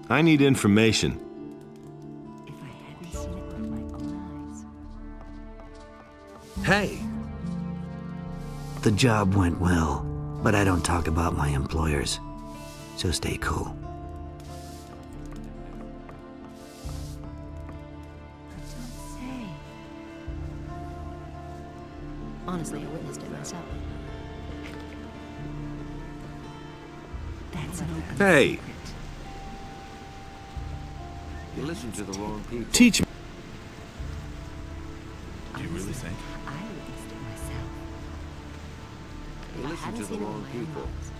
I need information. If I hadn't seen it with my own eyes. Hey! The job went well, but I don't talk about my employers, so stay cool. Don't say. Honestly, I witnessed it myself. That's an open Hey! secret. You listen to the wrong people. Teach me. Do you really think? I witnessed it myself. You If I listen hadn't to the seen it wrong with my own people. eyes.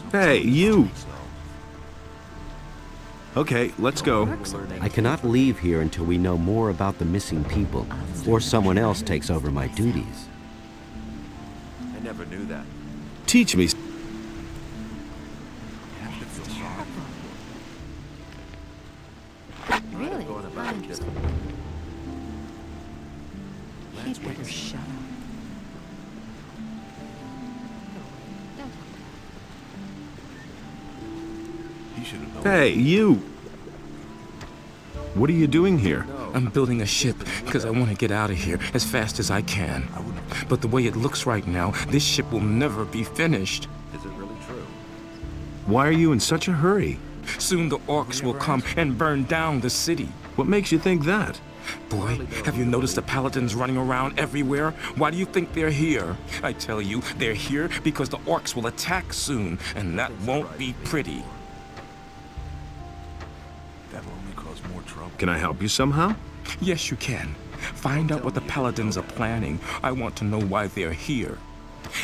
Don't Hey, you! So, Okay, let's go. I cannot leave here until we know more about the missing people, or someone else takes over my duties. I never knew that. Teach me. you have to feel sorry. Really? Going How about it interesting. differently. He'd better shut up. Don't talk He should have known. Hey, you! What are you doing here? I'm building a ship because I want to get out of here as fast as I can. But the way it looks right now, this ship will never be finished. Is it really true? Why are you in such a hurry? Soon the orcs will come and burn down the city. What makes you think that? Boy, have you noticed the paladins running around everywhere? Why do you think they're here? I tell you, they're here because the orcs will attack soon, and that won't be pretty. That'll only cause more trouble. Can I help you somehow? Yes, you can. Find out what the paladins are planning. I want to know why they're here.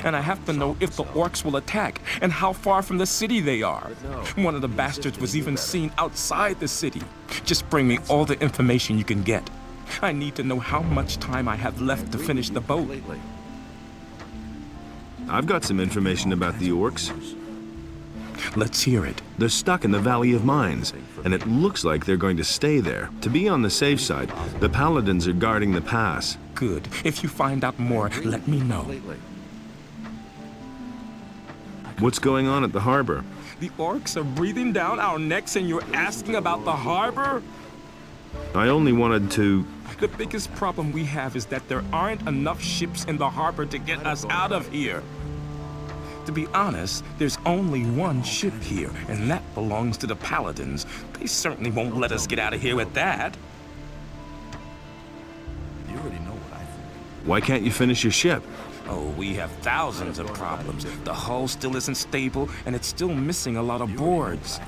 And I have to know if the orcs will attack and how far from the city they are. One of the bastards was even seen outside the city. Just bring me all the information you can get. I need to know how much time I have left to finish the boat. Lately. I've got some information about the orcs. Let's hear it. They're stuck in the Valley of Mines, and it looks like they're going to stay there. To be on the safe side, the paladins are guarding the pass. Good. If you find out more, let me know. Lately. What's going on at the harbor? The orcs are breathing down our necks and you're asking about the harbor? I only wanted to... The biggest problem we have is that there aren't enough ships in the harbor to get us out of here. To be honest, there's only one ship here, and that belongs to the paladins. They certainly won't let us get out of here with that. You already know what I think. Why can't you finish your ship? Oh, we have thousands of problems. The hull still isn't stable, and it's still missing a lot of boards.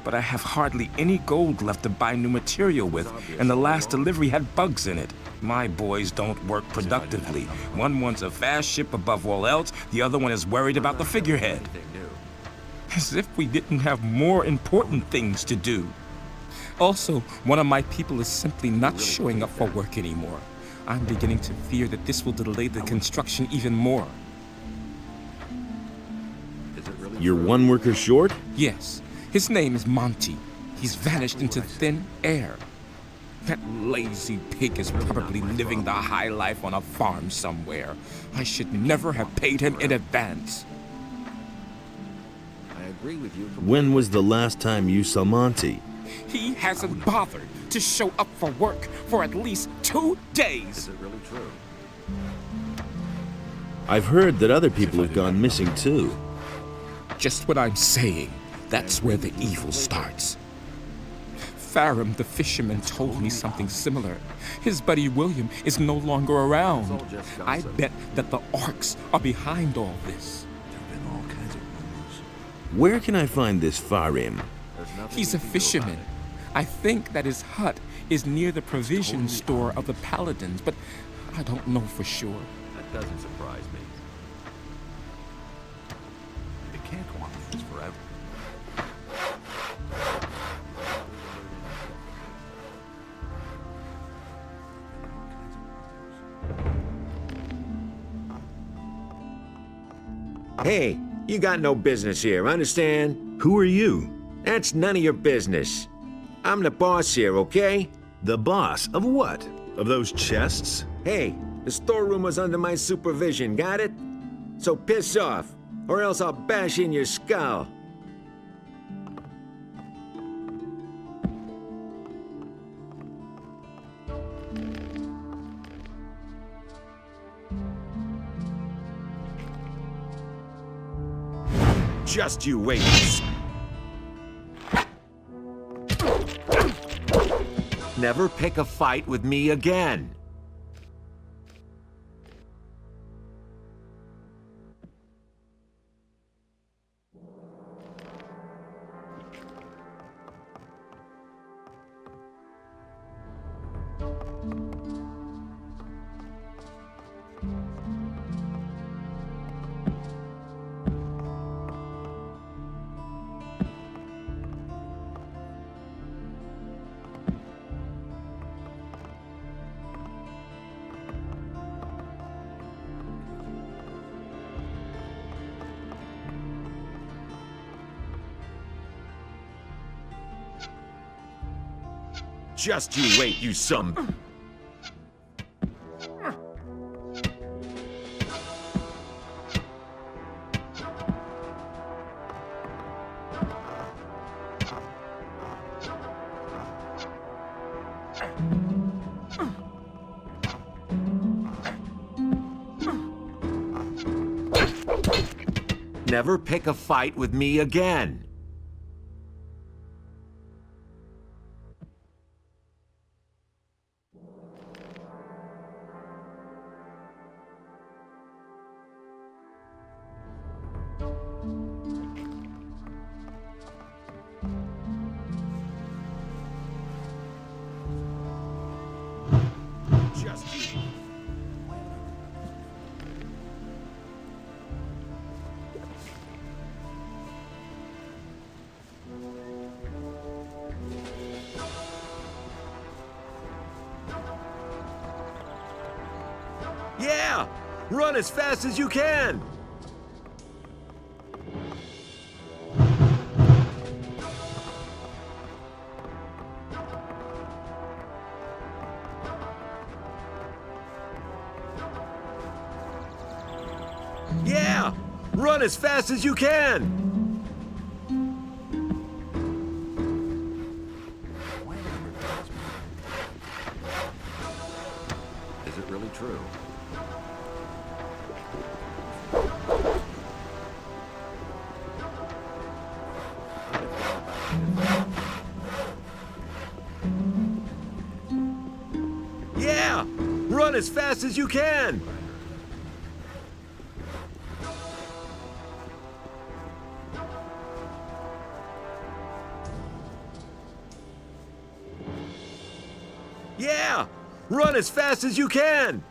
But I have hardly any gold left to buy new material with, and the last delivery had bugs in it. My boys don't work productively. One wants a fast ship above all else, the other one is worried about the figurehead. Anything new. As if we didn't have more important things to do. Also, one of my people is simply not showing up for work anymore. I'm beginning to fear that this will delay the construction even more. Is it really You're one worker short? Yes, his name is Monty. He's vanished into thin air. That lazy pig is probably living the high life on a farm somewhere. I should never have paid him in advance. I agree with you. When was the last time you saw Monty? He hasn't bothered to show up for work for at least 2 days. Is it really true? I've heard that other people have gone missing too. Just what I'm saying. That's where the evil starts. Farum the fisherman told me something similar. His buddy William is no longer around. I bet that the orcs are behind all this. There have been all kinds of rumors. Where can I find this Farim? There's nothing He's you a can do about fisherman. it. I think that his hut is near the provision store of the paladins, but I don't know for sure. That doesn't surprise me. It can't go on like this forever. Hey, you got no business here, understand? Who are you? That's none of your business. I'm the boss here, okay? The boss of what? Of those chests? Hey, the storeroom was under my supervision, got it? So piss off, or else I'll bash in your skull. Just you wait. Never pick a fight with me again. Just you wait, you some... Never pick a fight with me again. Just you. Yeah! Run as fast as you can! Yeah! Run as fast as you can! Is it really true? Yeah! Run as fast as you can! Yeah! Run as fast as you can!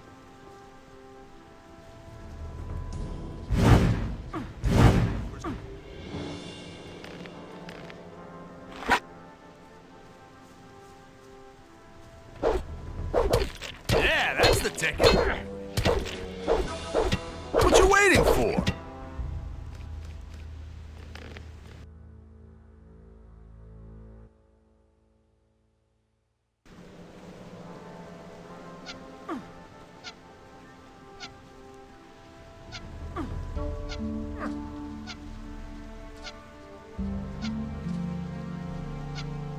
Yeah, that's the ticket. What you waiting for?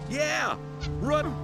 Yeah! Run!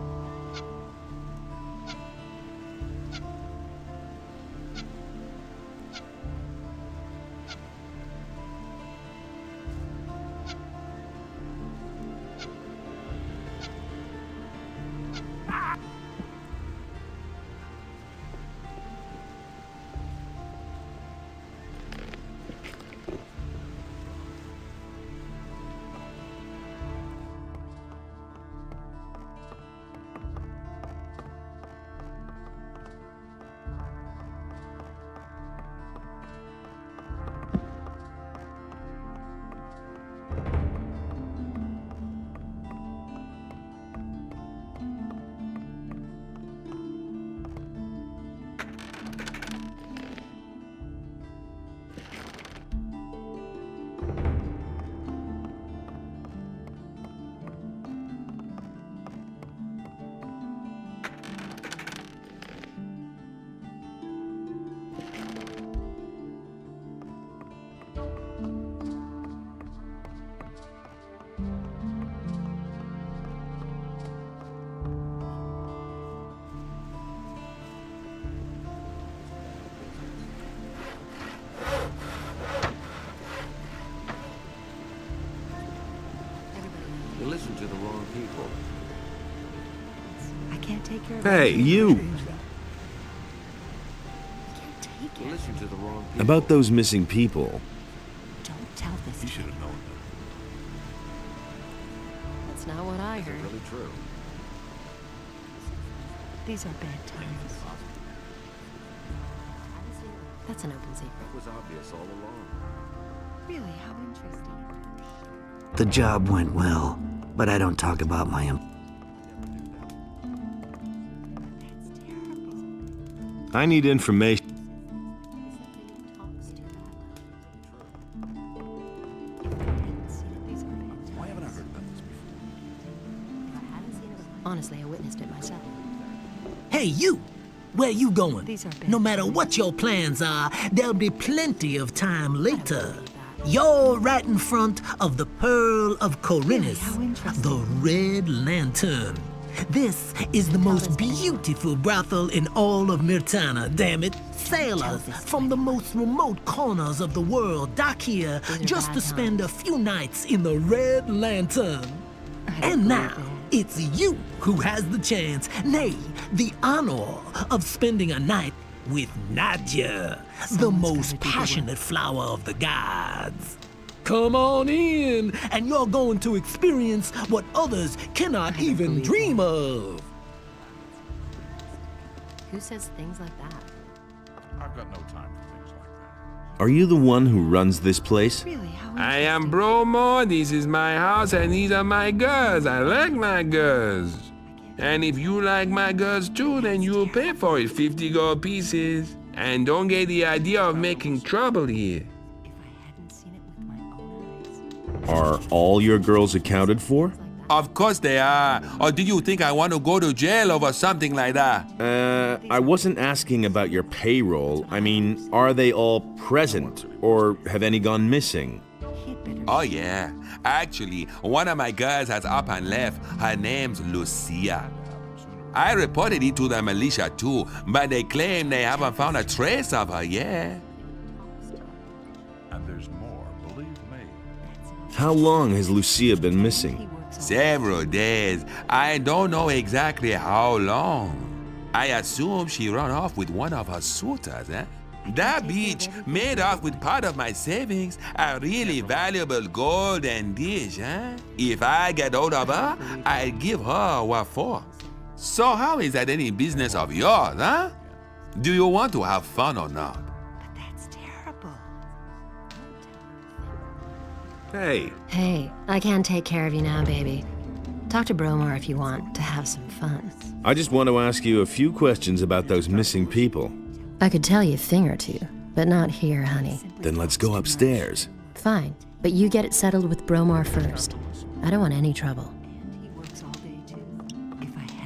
Hey, you! Can't take it. Listen to the wrong people. About those missing people. Don't tell this. You should have known That's not what I heard. Really true. These are bad times. That's an open secret. That was obvious all along. Really, how interesting. The job went well, but I don't talk about my That's terrible. I need information. Talks too loud. These are bad times. Why haven't I heard about this before? If I hadn't seen it, honestly, I witnessed it myself. Hey, you! Where you going? These are bad No matter times. what your plans are, there'll be plenty of time later. believe that. You're right in front of the Pearl of Corinus, how interesting. the Red Lantern. This is the most beautiful brothel in all of Myrtana, damn it. Sailors from the most remote corners of the world dock here These are just bad to spend a few nights in the Red Lantern. I don't And believe now, it. it's you who has the chance, nay, the honor of spending a night with Nadia, the Someone's most gotta do the work. passionate flower of the gods. Come on in, and you're going to experience what others cannot even believe dream of. Who says things like that? I've got no time for things like that. Are you the one who runs this place? Really, how I am interesting. Bromo, this is my house, and these are my girls. I like my girls. And if you like my girls too, then you'll pay for it, 50 gold pieces. And don't get the idea of making trouble here. If I hadn't seen it with my own eyes. Are all your girls accounted for? Of course they are. Or do you think I want to go to jail over something like that? I wasn't asking about your payroll. I mean, are they all present? Or have any gone missing? He'd better Oh yeah. Actually, one of my girls has up and left. Her name's Lucia. I reported it to the militia too, but they claim they haven't found a trace of her yet. And there's more, believe me. How long has Lucia been missing? Several days. I don't know exactly how long. I assume she ran off with one of her suitors, eh? That bitch made off with part of my savings, a really valuable golden dish, eh? If I get hold of her, I'll give her what for. So how is that any business of yours, huh? Do you want to have fun or not? But that's terrible. Hey, Hey, I can't take care of you now, baby. Talk to Bromar if you want to have some fun. I just want to ask you a few questions about those missing people. I could tell you a thing or two, but not here, honey. Then let's go upstairs. Fine, but you get it settled with Bromar first. I don't want any trouble.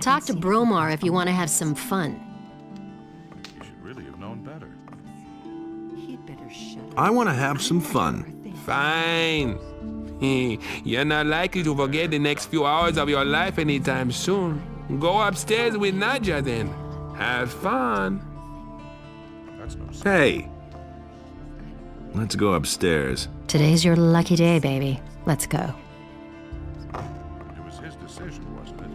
Talk to Bromar if you want to have some fun. You should really have known better. I want to have some fun. Fine. You're not likely to forget the next few hours of your life anytime soon. Go upstairs with Nadia then. Have fun. That's no secret. Hey, let's go upstairs. Today's your lucky day, baby. Let's go. It was his decision, wasn't it?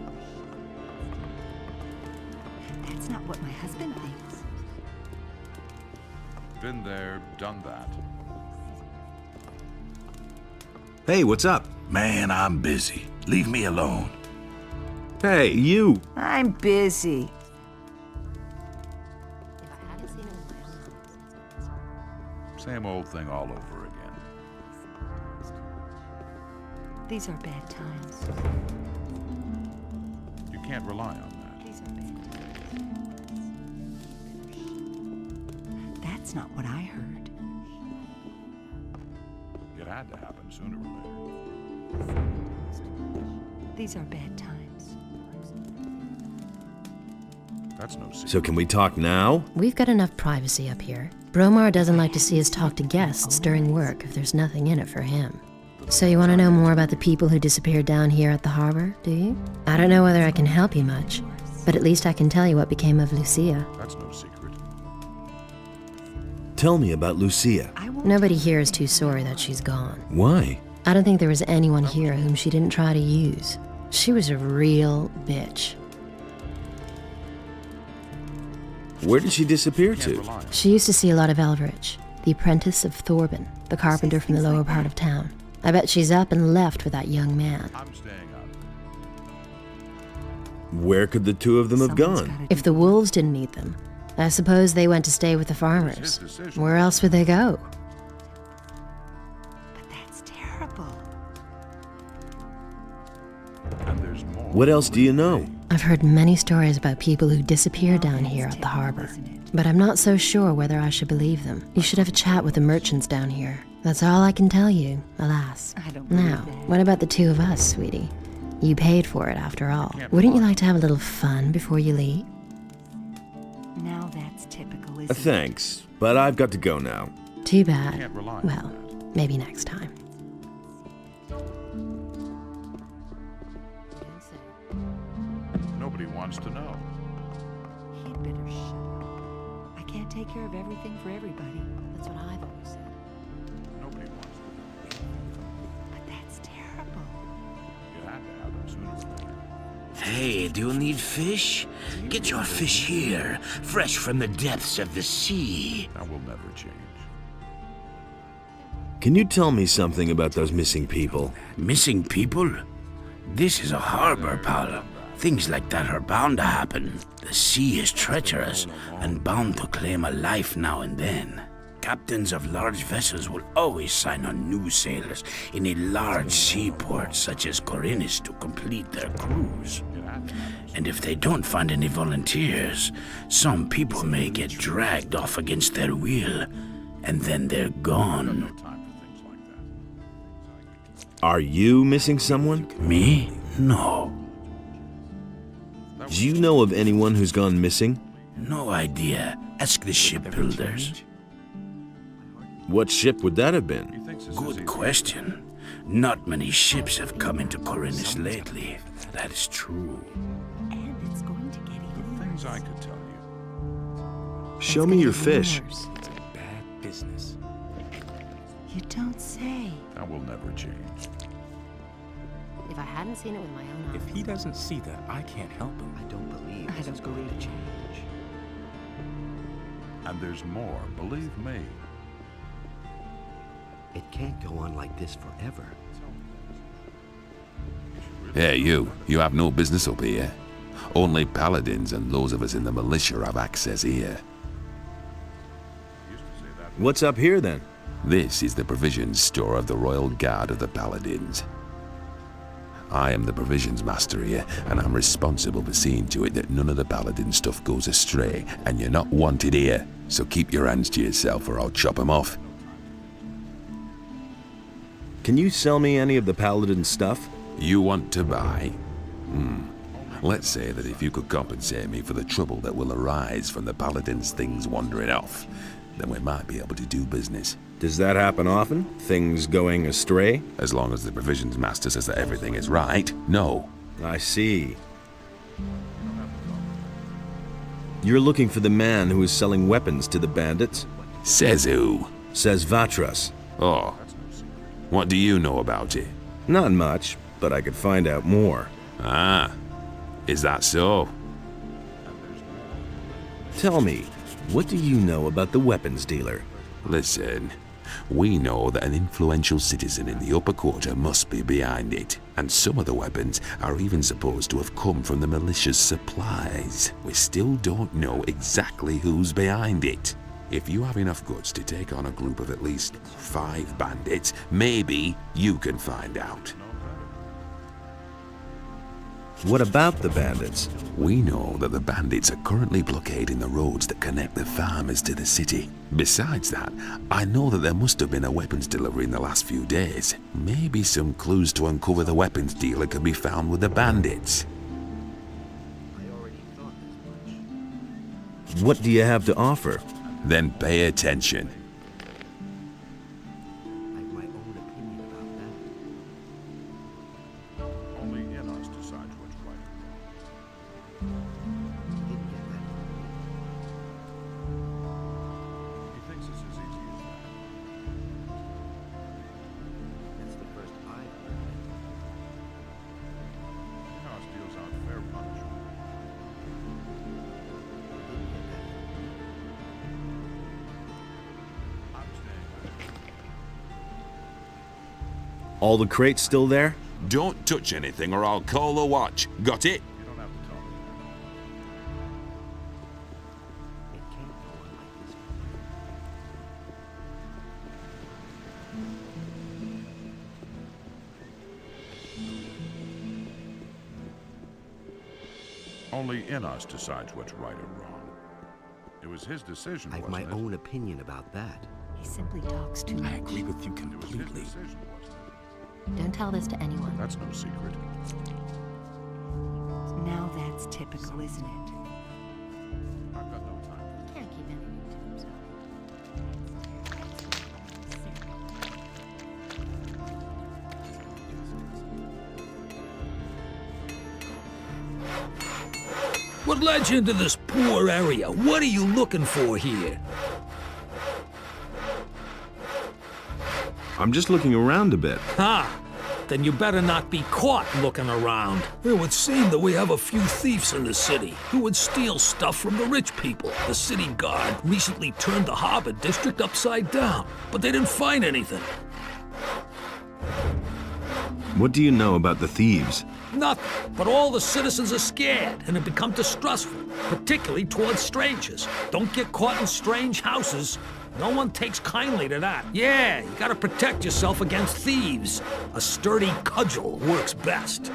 That's not what my husband thinks. Been there, done that. Hey, what's up? Man, I'm busy. Leave me alone. Hey, you! I'm busy. Same old thing all over again. These are bad times. You can't rely on that. These are bad times. That's not what I heard. It had to happen sooner or later. These are bad times. That's no secret. So can we talk now? We've got enough privacy up here. Bromar doesn't like to see us talk to guests during work if there's nothing in it for him. So you want to know more about the people who disappeared down here at the harbor, do you? I don't know whether I can help you much, but at least I can tell you what became of Lucia. That's no secret. Tell me about Lucia. Nobody here is too sorry that she's gone. Why? I don't think there was anyone here whom she didn't try to use. She was a real bitch. Where did she disappear to? She used to see a lot of Elveridge, the apprentice of Thorben, the carpenter from the lower part of town. I bet she's up and left with that young man. I'm staying up. Where could the two of them have gone? If the wolves didn't eat them, I suppose they went to stay with the farmers. Where else would they go? But that's terrible. And there's more. What else do you know? I've heard many stories about people who disappear down here at the harbor, but I'm not so sure whether I should believe them. You should have a chat with the merchants down here. That's all I can tell you, alas. Now, what about the two of us, sweetie? You paid for it, after all. Wouldn't you like to have a little fun before you leave? Now that's typical, isn't it? Thanks, but I've got to go now. Too bad. Can't rely on Well, maybe next time. Nobody wants to know. He'd better shut up. I can't take care of everything for everybody. That's what I've always said. Nobody wants to know. But that's terrible. It had to happen sooner or later. Hey, do you need fish? Get your fish here, fresh from the depths of the sea. That will never change. Can you tell me something about those missing people? Missing people? This is a harbor, pal. Things like that are bound to happen. The sea is treacherous and bound to claim a life now and then. Captains of large vessels will always sign on new sailors in a large seaport such as Corinus to complete their cruise. And if they don't find any volunteers, some people may get dragged off against their will, and then they're gone. Are you missing someone? Me? No. Do you know of anyone who's gone missing? No idea. Ask the shipbuilders. What ship would that have been? Good question. Not many ships have come into Corinus lately. That is true. And it's going to get even Things worse. I could tell you. Show me your fish. It's bad business. You don't say. That will never change. If I hadn't seen it with my own eyes... If he doesn't see that, I can't help him. I don't believe I don't believe it. And there's more, believe me. It can't go on like this forever. Hey, you have no business up here. Only paladins and those of us in the militia have access here. What's up here then? This is the provisions store of the Royal Guard of the Paladins. I am the provisions master here, and I'm responsible for seeing to it that none of the paladin stuff goes astray, and you're not wanted here, so keep your hands to yourself or I'll chop 'em off. Can you sell me any of the paladin stuff? You want to buy? Let's say that if you could compensate me for the trouble that will arise from the paladin's things wandering off, then we might be able to do business. Does that happen often? Things going astray? As long as the provisions master says that everything is right, no. I see. You're looking for the man who is selling weapons to the bandits? Says who? Says Vatras. Oh. What do you know about it? Not much, but I could find out more. Ah. Is that so? Tell me, what do you know about the weapons dealer? Listen, we know that an influential citizen in the upper quarter must be behind it, and some of the weapons are even supposed to have come from the militia's supplies. We still don't know exactly who's behind it. If you have enough guts to take on a group of at least 5 bandits, maybe you can find out. What about the bandits? We know that the bandits are currently blockading the roads that connect the farmers to the city. Besides that, I know that there must have been a weapons delivery in the last few days. Maybe some clues to uncover the weapons dealer can be found with the bandits. What do you have to offer? Then pay attention. I have my own opinion about that. Only in us decides what's right. Didn't get that. He thinks it's as easy as that. That's the first I've heard. Chaos deals out fair punishment. Didn't get that. All the crates still there? Don't touch anything or I'll call the watch. Got it? You don't have to tell me that. It can't go on like this. Only Enos decides what's right or wrong. It was his decision, I have wasn't my it? own opinion about that. He simply talks too much. I agree with you It was his completely. decision, wasn't it? Don't tell this to anyone. That's no secret. Now that's typical, isn't it? I've got no time. Can't keep anything to himself. What led you into this poor area? What are you looking for here? I'm just looking around a bit. Ha! Then you better not be caught looking around. It would seem that we have a few thieves in the city who would steal stuff from the rich people. The city guard recently turned the harbor district upside down, but they didn't find anything. What do you know about the thieves? Nothing, but all the citizens are scared and have become distrustful, particularly towards strangers. Don't get caught in strange houses. No one takes kindly to that. Yeah, you gotta protect yourself against thieves. A sturdy cudgel works best.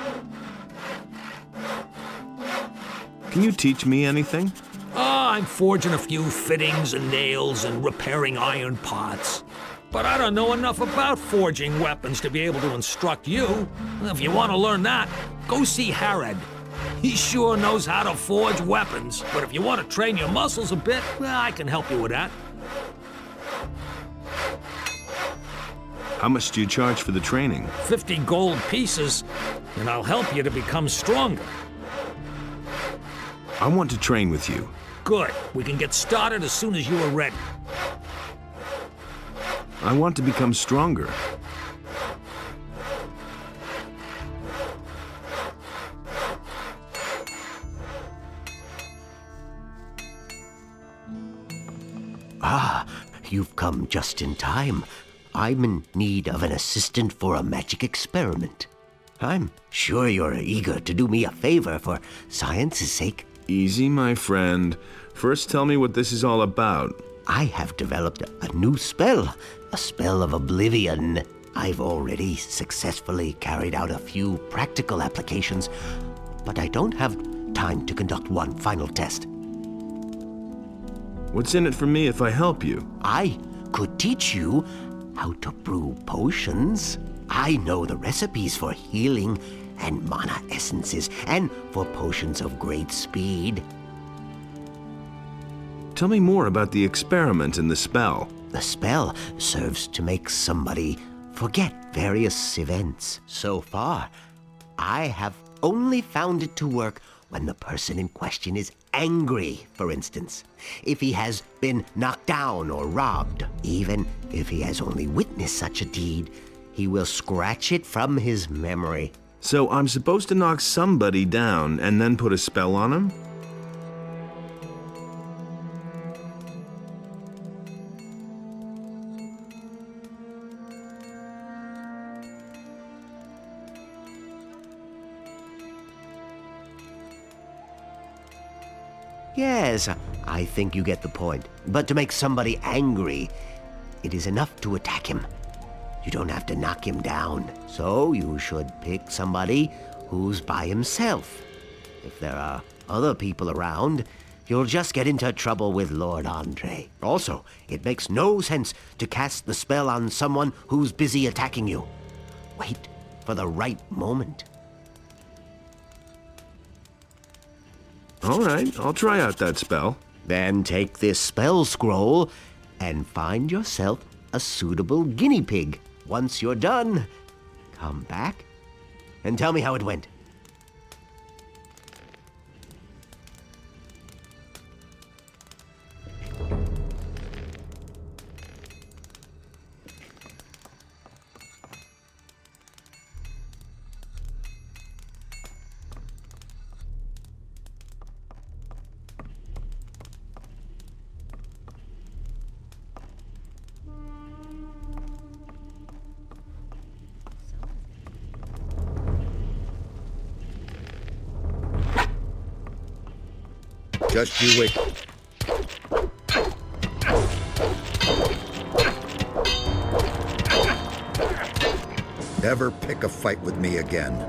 Can you teach me anything? I'm forging a few fittings and nails and repairing iron parts. But I don't know enough about forging weapons to be able to instruct you. If you want to learn that, go see Herod. He sure knows how to forge weapons. But if you want to train your muscles a bit, well, I can help you with that. How much do you charge for the training? 50 gold pieces, and I'll help you to become stronger. I want to train with you. Good. We can get started as soon as you are ready. I want to become stronger. Ah, you've come just in time. I'm in need of an assistant for a magic experiment. I'm sure you're eager to do me a favor for science's sake. Easy, my friend. First tell me what this is all about. I have developed a new spell, a spell of oblivion. I've already successfully carried out a few practical applications, but I don't have time to conduct one final test. What's in it for me if I help you? I could teach you how to brew potions. I know the recipes for healing and mana essences, and for potions of great speed. Tell me more about the experiment and the spell. The spell serves to make somebody forget various events. So far, I have only found it to work when the person in question is angry, for instance. If he has been knocked down or robbed, even if he has only witnessed such a deed, he will scratch it from his memory. So I'm supposed to knock somebody down and then put a spell on him? Yes, I think you get the point. But to make somebody angry, it is enough to attack him. You don't have to knock him down. So you should pick somebody who's by himself. If there are other people around, you'll just get into trouble with Lord Andre. Also, it makes no sense to cast the spell on someone who's busy attacking you. Wait for the right moment. All right, I'll try out that spell. Then take this spell scroll and find yourself a suitable guinea pig. Once you're done, come back and tell me how it went. Just you wait. Never pick a fight with me again.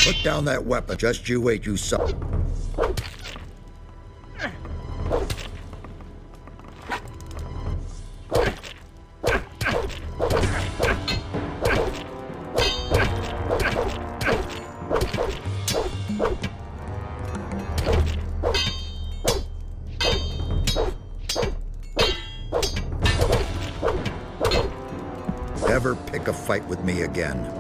Put down that weapon. Just you wait, you son. Never pick a fight with me again.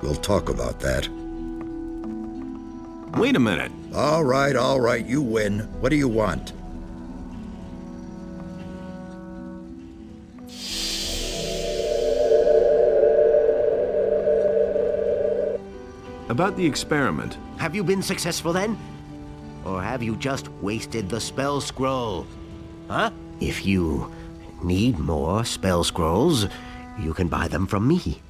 We'll talk about that. Wait a minute. All right, you win. What do you want? About the experiment. Have you been successful then? Or have you just wasted the spell scroll? Huh? If you need more spell scrolls, you can buy them from me.